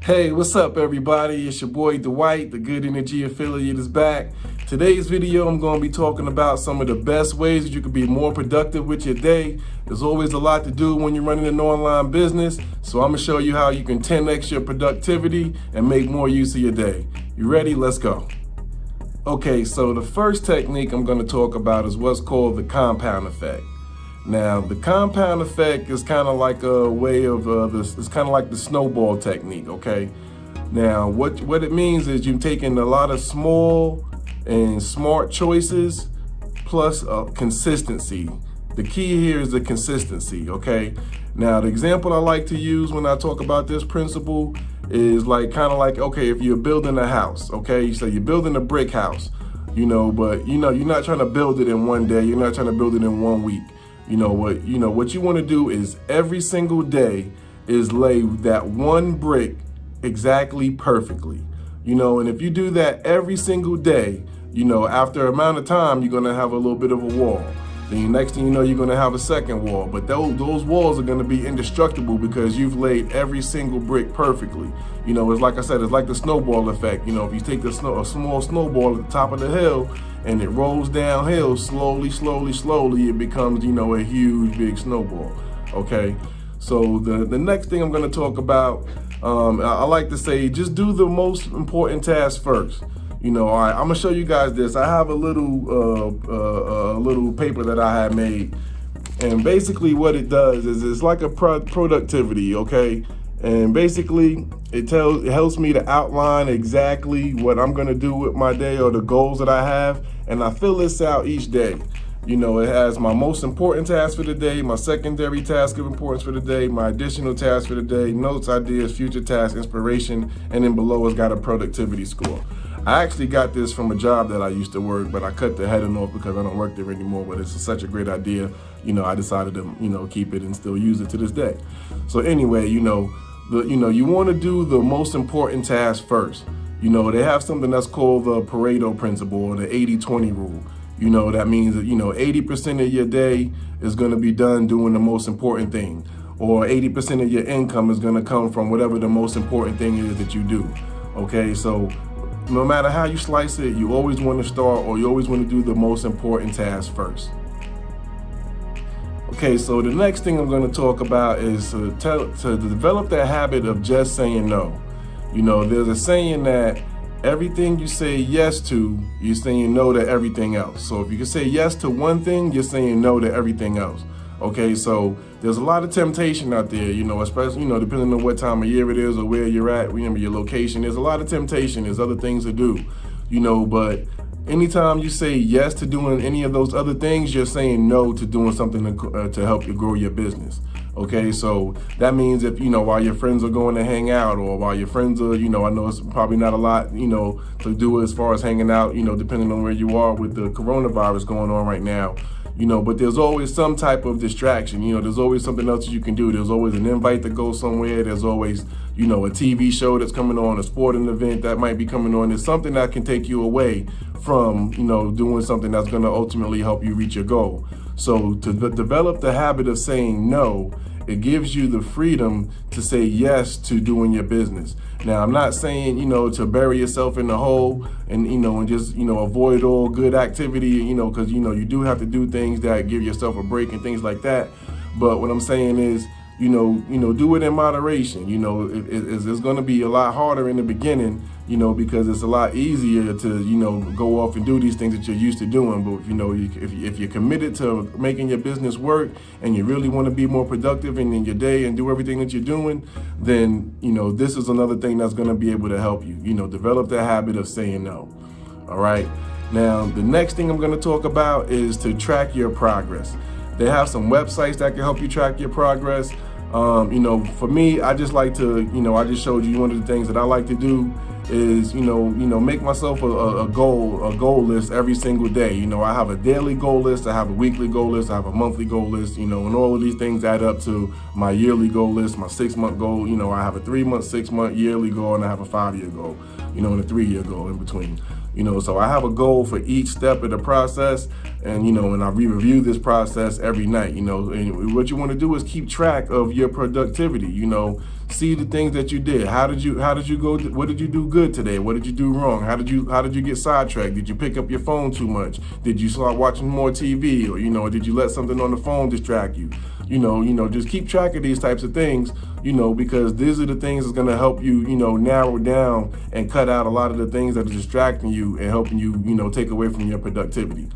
Hey, what's up everybody? It's your boy Dwight, the Good Energy Affiliate is back. Today's video, I'm going to be talking about some of the best ways that you can be more productive with your day. There's always a lot to do when you're running an online business, so I'm going to show you how you can 10x your productivity and make more use of your day. You ready? Let's go. Okay, so the first technique I'm going to talk about is what's called the compound effect. Now, the compound effect is kind of like a way of it's kind of like the snowball technique, okay? Now, what it means is you're taking a lot of small and smart choices plus consistency. The key here is the consistency, okay? Now, the example I like to use when I talk about this principle is like kind of like, okay, if you're building a house, okay? So you're building a brick house, but you're not trying to build it in one day. You're not trying to build it in 1 week. What you want to do is every single day is lay that one brick exactly perfectly, and if you do that every single day, after an amount of time, you're going to have a little bit of a wall. Then next thing you know, you're going to have a second wall, but those walls are going to be indestructible because you've laid every single brick perfectly. It's like I said, it's like the snowball effect. If you take a small snowball at the top of the hill and it rolls downhill slowly, it becomes, a huge, big snowball. Okay. So the next thing I'm going to talk about, I like to say, just do the most important task first. All right, I'm gonna show you guys this. I have a little paper that I had made, and basically what it does is it's like a productivity, okay? And basically it helps me to outline exactly what I'm gonna do with my day or the goals that I have, and I fill this out each day. It has my most important task for the day, my secondary task of importance for the day, my additional task for the day, notes, ideas, future tasks, inspiration, and then below it's got a productivity score. I actually got this from a job that I used to work, but I cut the heading off because I don't work there anymore, but it's such a great idea. I decided to, keep it and still use it to this day. So anyway, you want to do the most important task first. They have something that's called the Pareto principle or the 80-20 rule. That means that, 80% of your day is going to be done doing the most important thing, or 80% of your income is going to come from whatever the most important thing is that you do. Okay, so no matter how you slice it, you always want to start, or you always want to do the most important task first. Okay, so the next thing I'm going to talk about is to develop that habit of just saying no. There's a saying that everything you say yes to, you're saying no to everything else. So if you can say yes to one thing, you're saying no to everything else. Okay, so there's a lot of temptation out there, especially, depending on what time of year it is or where you're at, your location. There's a lot of temptation. There's other things to do, but anytime you say yes to doing any of those other things, you're saying no to doing something to help you grow your business. Okay, so that means if, while your friends are going to hang out, or while your friends are, I know it's probably not a lot, to do as far as hanging out, depending on where you are with the coronavirus going on right now. But there's always some type of distraction. There's always something else you can do. There's always an invite to go somewhere. There's always, a TV show that's coming on, a sporting event that might be coming on. There's something that can take you away from, doing something that's going to ultimately help you reach your goal. So to develop the habit of saying no, it gives you the freedom to say yes to doing your business. Now, I'm not saying, to bury yourself in the hole and, and just, avoid all good activity, because, you do have to do things that give yourself a break and things like that. But what I'm saying is, do it in moderation. It's going to be a lot harder in the beginning, because it's a lot easier to, go off and do these things that you're used to doing. But, if you're committed to making your business work and you really want to be more productive in your day and do everything that you're doing, then, this is another thing that's going to be able to help you, develop that habit of saying no. All right. Now, the next thing I'm going to talk about is to track your progress. They have some websites that can help you track your progress. For me, I just like to, I just showed you one of the things that I like to do is, make myself a goal list every single day. I have a daily goal list, I have a weekly goal list, I have a monthly goal list, and all of these things add up to my yearly goal list, my 6-month goal. I have a 3-month, 6-month, yearly goal, and I have a 5-year goal, and a 3-year goal in between. So I have a goal for each step of the process, and and I review this process every night. And what you want to do is keep track of your productivity. See the things that you did. How did you go? What did you do good today? What did you do wrong? How did you get sidetracked? Did you pick up your phone too much? Did you start watching more TV, or did you let something on the phone distract you? Just keep track of these types of things, because these are the things that's going to help you, narrow down and cut out a lot of the things that are distracting you and helping you, take away from your productivity.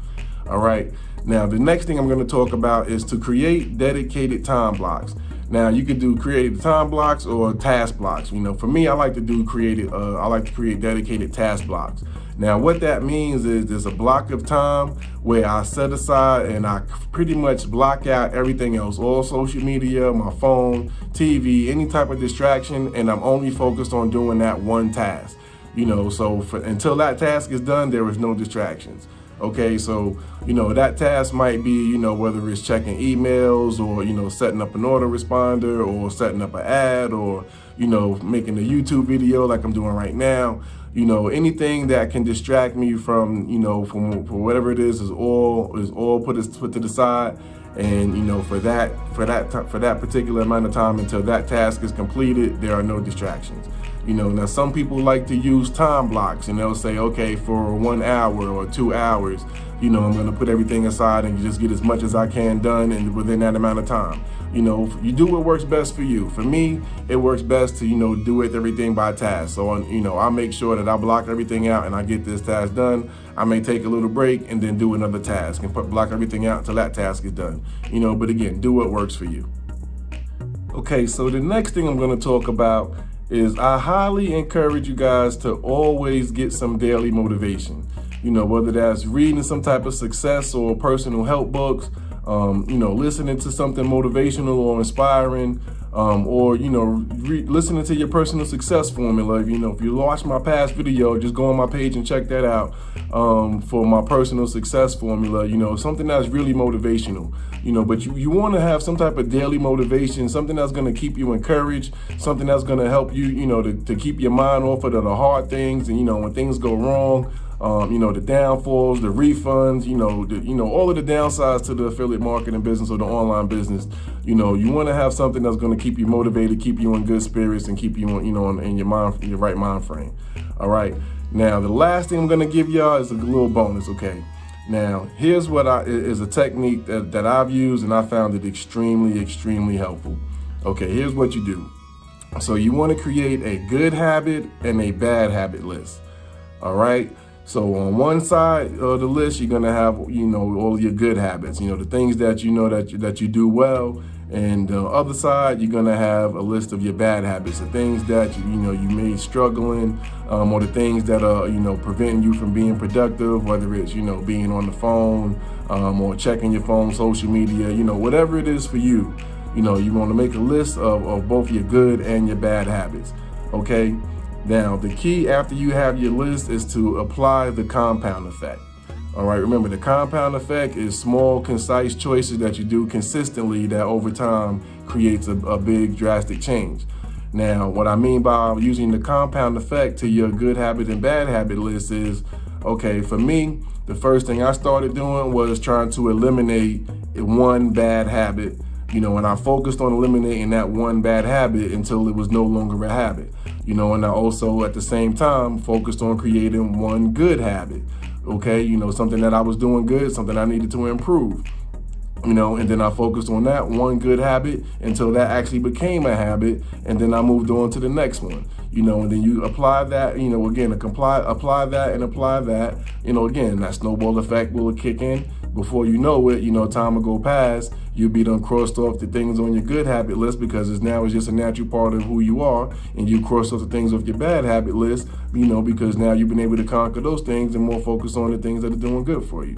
All right. Now, the next thing I'm going to talk about is to create dedicated time blocks. Now, you could do creative time blocks or task blocks. For me, I like to create dedicated task blocks. Now, what that means is there's a block of time where I set aside and I pretty much block out everything else, all social media, my phone, TV, any type of distraction, and I'm only focused on doing that one task. So until that task is done, there is no distractions. Okay, so, that task might be, whether it's checking emails or, setting up an autoresponder or setting up an ad or, making a YouTube video like I'm doing right now. Anything that can distract me from whatever it is all put to the side. And, for that particular amount of time until that task is completed, there are no distractions. Now some people like to use time blocks, and they'll say, okay, for 1 hour or 2 hours, I'm going to put everything aside and just get as much as I can done and within that amount of time. You do what works best for you. For me, it works best to, do everything by task. So, I make sure that I block everything out and I get this task done. I may take a little break and then do another task and block everything out until that task is done. But again, do what works for you. Okay, so the next thing I'm going to talk about is I highly encourage you guys to always get some daily motivation. Whether that's reading some type of success or personal help books, listening to something motivational or inspiring, or listening to your personal success formula. If you watch my past video, just go on my page and check that out, for my personal success formula. Something that's really motivational. But you want to have some type of daily motivation, something that's going to keep you encouraged, something that's going to help you, to keep your mind off of the hard things, and when things go wrong. The downfalls, the refunds, all of the downsides to the affiliate marketing business or the online business. You want to have something that's going to keep you motivated, keep you in good spirits, and keep you, in your right mind frame. All right. Now, the last thing I'm going to give y'all is a little bonus. Okay. Now, here's what is a technique that I've used, and I found it extremely, extremely helpful. Okay. Here's what you do. So you want to create a good habit and a bad habit list. All right. So on one side of the list, you're going to have, all your good habits, the things that that you do well. And the other side, you're going to have a list of your bad habits, the things that, you may struggle in, or the things that are, preventing you from being productive, whether it's, being on the phone, or checking your phone, social media, whatever it is for you. You want to make a list of both your good and your bad habits. Okay. Now, the key after you have your list is to apply the compound effect. All right, remember, the compound effect is small, concise choices that you do consistently that over time creates a big, drastic change. Now, what I mean by using the compound effect to your good habit and bad habit list is, okay, for me, the first thing I started doing was trying to eliminate one bad habit, and I focused on eliminating that one bad habit until it was no longer a habit. And I also at the same time focused on creating one good habit. Okay, something that I was doing good, something I needed to improve. And then I focused on that one good habit until that actually became a habit, and then I moved on to the next one. And then you apply that, again, apply that and apply that. Again, that snowball effect will kick in. Before you know it, time will go past. You'll be done crossed off the things on your good habit list because it's just a natural part of who you are, and you cross off the things off your bad habit list, because now you've been able to conquer those things and more focus on the things that are doing good for you.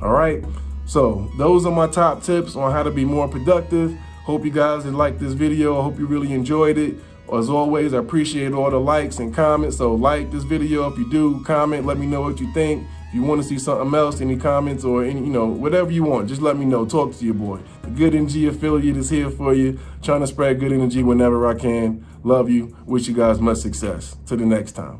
All right. So those are my top tips on how to be more productive. Hope you guys liked this video. I hope you really enjoyed it. As always, I appreciate all the likes and comments. So like this video. If you do, comment, let me know what you think. If you want to see something else, any comments or any, whatever you want, just let me know. Talk to your boy. The Good Energy Affiliate is here for you. Trying to spread good energy whenever I can. Love you. Wish you guys much success. Till the next time.